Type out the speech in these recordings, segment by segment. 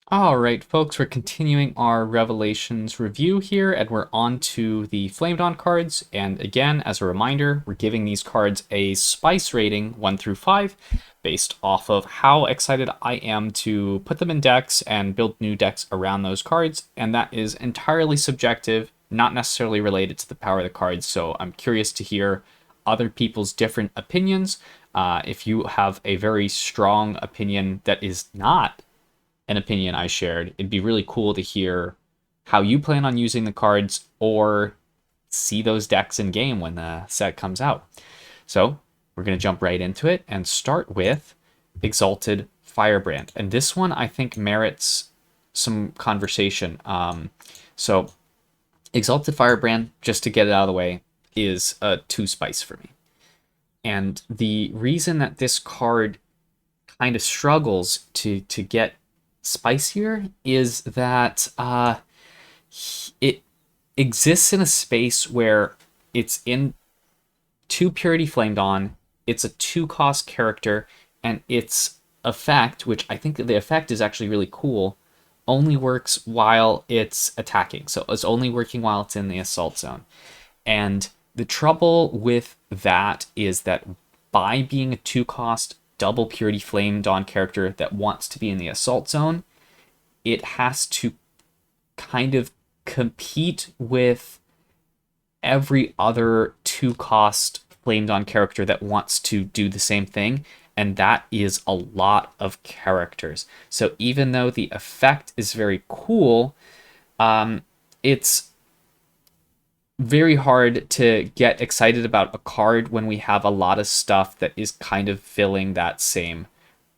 All right, folks, we're continuing our Revelations review here, and we're on to the Flamed On cards. And again, as a reminder, we're giving these cards a spice rating 1 through 5 based off of how excited I am to put them in decks and build new decks around those cards. And that is entirely subjective, not necessarily related to the power of the cards. So I'm curious to hear other people's different opinions. If you have a very strong opinion that is not an opinion I shared, it'd be really cool to hear how you plan on using the cards or see those decks in game when the set comes out. So we're going to jump right into it and start with Exalted Firebrand. And this one I think merits some conversation. So Exalted Firebrand, just to get it out of the way, is a 2 spice for me. And the reason that this card kind of struggles to get spicier is that it exists in a space where it's in 2 Purity Flamed On, it's a 2-cost character, and its effect, which I think that the effect is actually really cool, only works while it's attacking. So it's only working while it's in the assault zone. And the trouble with that is that by being a 2-cost double Purity Flamed On character that wants to be in the assault zone, it has to kind of compete with every other 2-cost Flamed On character that wants to do the same thing, and that is a lot of characters. So even though the effect is very cool, it's very hard to get excited about a card when we have a lot of stuff that is kind of filling that same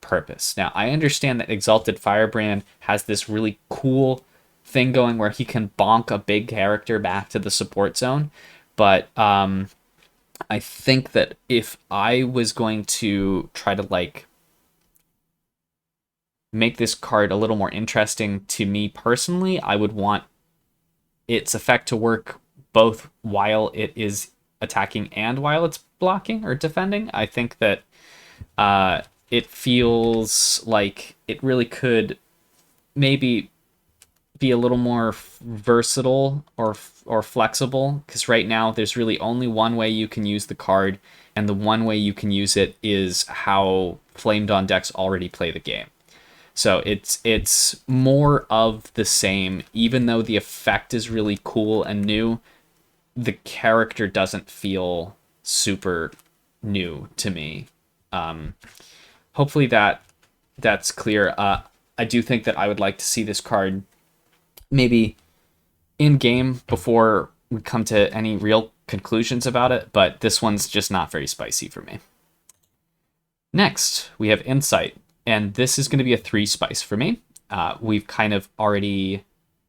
purpose. Now, I understand that Exalted Firebrand has this really cool thing going where he can bonk a big character back to the support zone, but I think that if I was going to try to make this card a little more interesting to me personally, I would want its effect to work both while it is attacking and while it's blocking or defending. I think that it feels like it really could maybe be a little more versatile or flexible, because right now there's really only one way you can use the card, and the one way you can use it is how Flamed On decks already play the game. So it's more of the same. Even though the effect is really cool and new, the character doesn't feel super new to me. Hopefully that's clear. I do think that I would like to see this card maybe in game before we come to any real conclusions about it, but this one's just not very spicy for me. Next, we have Incite, and this is going to be a 3 spice for me. We've kind of already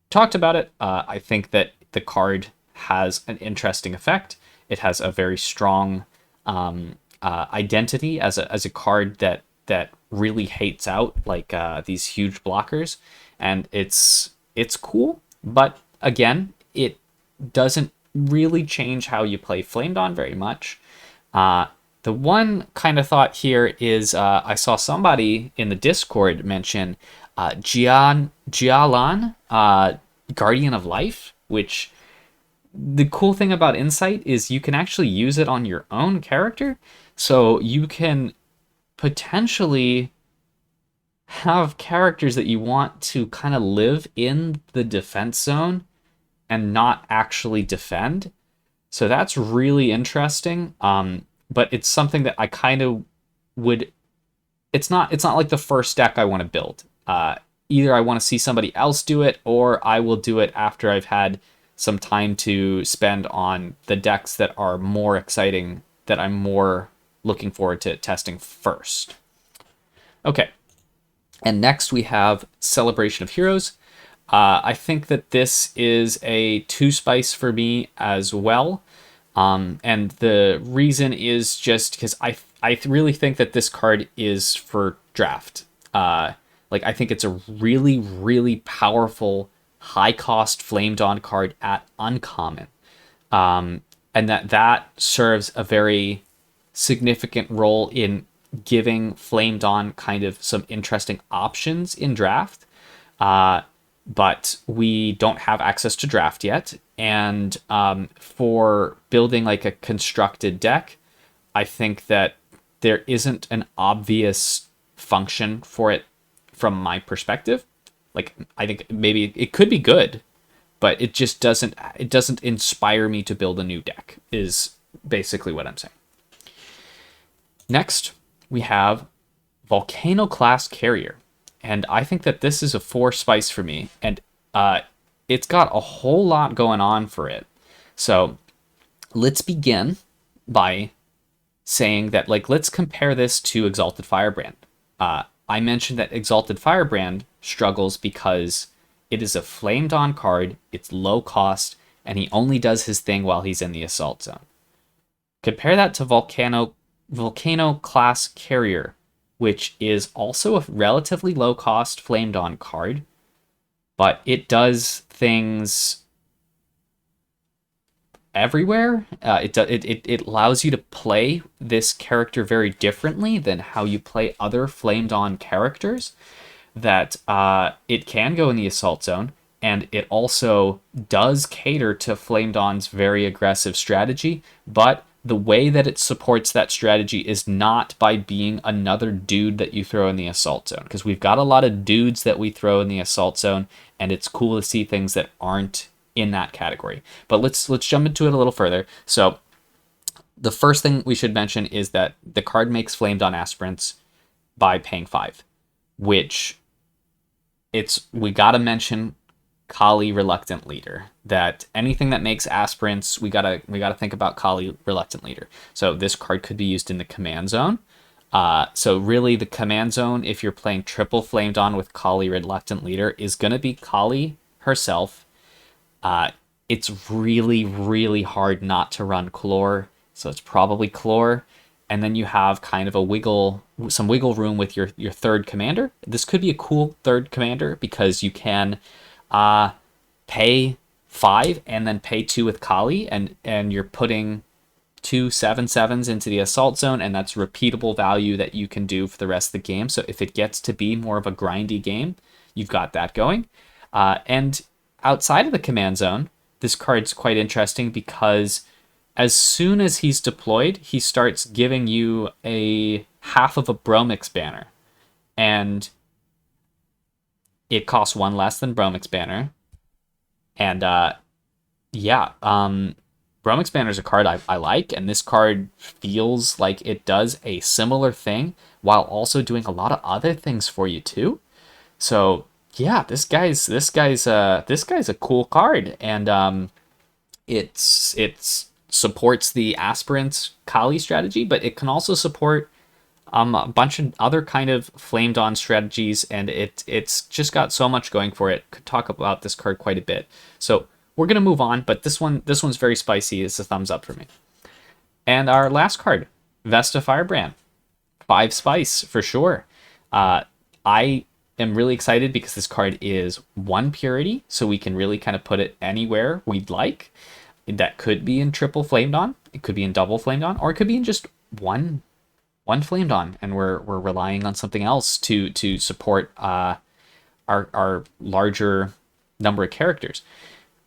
talked about it. I think that the card has an interesting effect. It has a very strong identity as a card that really hates out these huge blockers, and it's cool. But again, it doesn't really change how you play Flamed On very much. The one kind of thought here is I saw somebody in the Discord mention Jialan, Guardian of Life, which the cool thing about Incite is you can actually use it on your own character. So you can potentially have characters that you want to kind of live in the defense zone and not actually defend. So that's really interesting. But it's something that I kind of would. It's not like the first deck I want to build. Either I want to see somebody else do it, or I will do it after I've had some time to spend on the decks that are more exciting, that I'm more looking forward to testing first. Okay. And next we have Celebration of Heroes. I think that this is a 2 spice for me as well. And the reason is just because I really think that this card is for draft. I think it's a really, really powerful, high-cost Flamed On card at uncommon. And that serves a very significant role in giving Flamed On kind of some interesting options in draft. but we don't have access to draft yet. And for building like a constructed deck, I think that there isn't an obvious function for it from my perspective. Like, I think maybe it could be good, but it just doesn't inspire me to build a new deck, is basically what I'm saying. Next, we have Volcano-Class Carrier. And I think that this is a 4 spice for me, and it's got a whole lot going on for it. So let's begin by saying that, like, let's compare this to Exalted Firebrand. I mentioned that Exalted Firebrand struggles because it is a Flamed On card, it's low cost, and he only does his thing while he's in the Assault Zone. Compare that to Volcano-Class Carrier, which is also a relatively low-cost Flamed On card, but it does things everywhere. It allows you to play this character very differently than how you play other Flamed On characters, that it can go in the Assault Zone, and it also does cater to Flamed On's very aggressive strategy, but the way that it supports that strategy is not by being another dude that you throw in the Assault Zone, because we've got a lot of dudes that we throw in the Assault Zone, and it's cool to see things that aren't in that category. But let's jump into it a little further. So the first thing we should mention is that the card makes Flamed On aspirants by paying 5, which we gotta mention Kali Reluctant Leader. That anything that makes aspirants, we gotta think about Kali Reluctant Leader. So this card could be used in the command zone. So really the command zone, if you're playing triple Flamed On with Kali Reluctant Leader, is gonna be Kali herself. It's really, really hard not to run Chlor, so it's probably Chlor. And then you have kind of some wiggle room with your third commander. This could be a cool third commander because you can pay 5 and then pay 2 with Kali, and you're putting 2 7/7s into the Assault Zone, and that's repeatable value that you can do for the rest of the game. So if it gets to be more of a grindy game, you've got that going. And outside of the command zone, this card's quite interesting because as soon as he's deployed, he starts giving you a half of a Bromix banner. And it costs 1 less than Bromix banner. And Bromix banner is a card I like, and this card feels like it does a similar thing while also doing a lot of other things for you too. So yeah, this guy's a cool card, and it supports the aspirants Kali strategy, but it can also support a bunch of other kind of Flamed On strategies, and it's just got so much going for it. Could talk about this card quite a bit. So we're gonna move on, but this one's very spicy. It's a thumbs up for me. And our last card, Vesta Firebrand, 5 spice for sure. I am really excited because this card is 1 purity, so we can really kind of put it anywhere we'd like. That could be in triple Flamed On, it could be in double Flamed On, or it could be in just one Flamed On, and we're relying on something else to support our larger number of characters.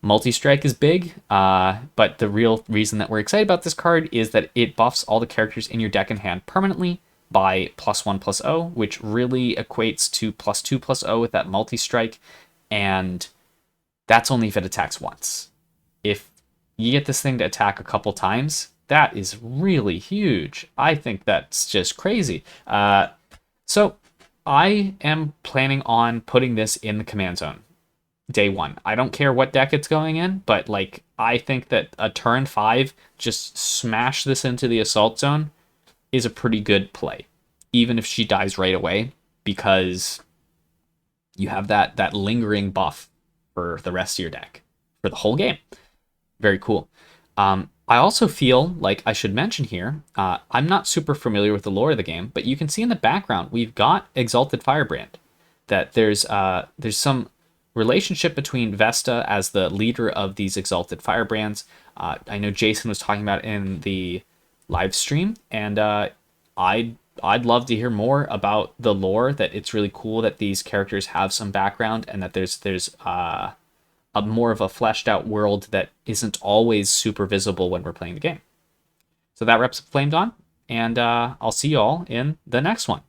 Multi-strike is big, but the real reason that we're excited about this card is that it buffs all the characters in your deck and hand permanently by +1/+0, which really equates to +2/+0 with that multi-strike, and that's only if it attacks once. If you get this thing to attack a couple times, that is really huge. I think that's just crazy. So I am planning on putting this in the command zone day 1. I don't care what deck it's going in, but like I think that a turn 5, just smash this into the Assault Zone is a pretty good play, even if she dies right away, because you have that lingering buff for the rest of your deck for the whole game. Very cool. I also feel like I should mention here, I'm not super familiar with the lore of the game, but you can see in the background we've got Exalted Firebrand. That there's some relationship between Vesta as the leader of these Exalted Firebrands. I know Jason was talking about it in the live stream, and I I'd love to hear more about the lore. That it's really cool that these characters have some background and that there's a more of a fleshed out world that isn't always super visible when we're playing the game. So that wraps up Flamed On, and I'll see you all in the next one.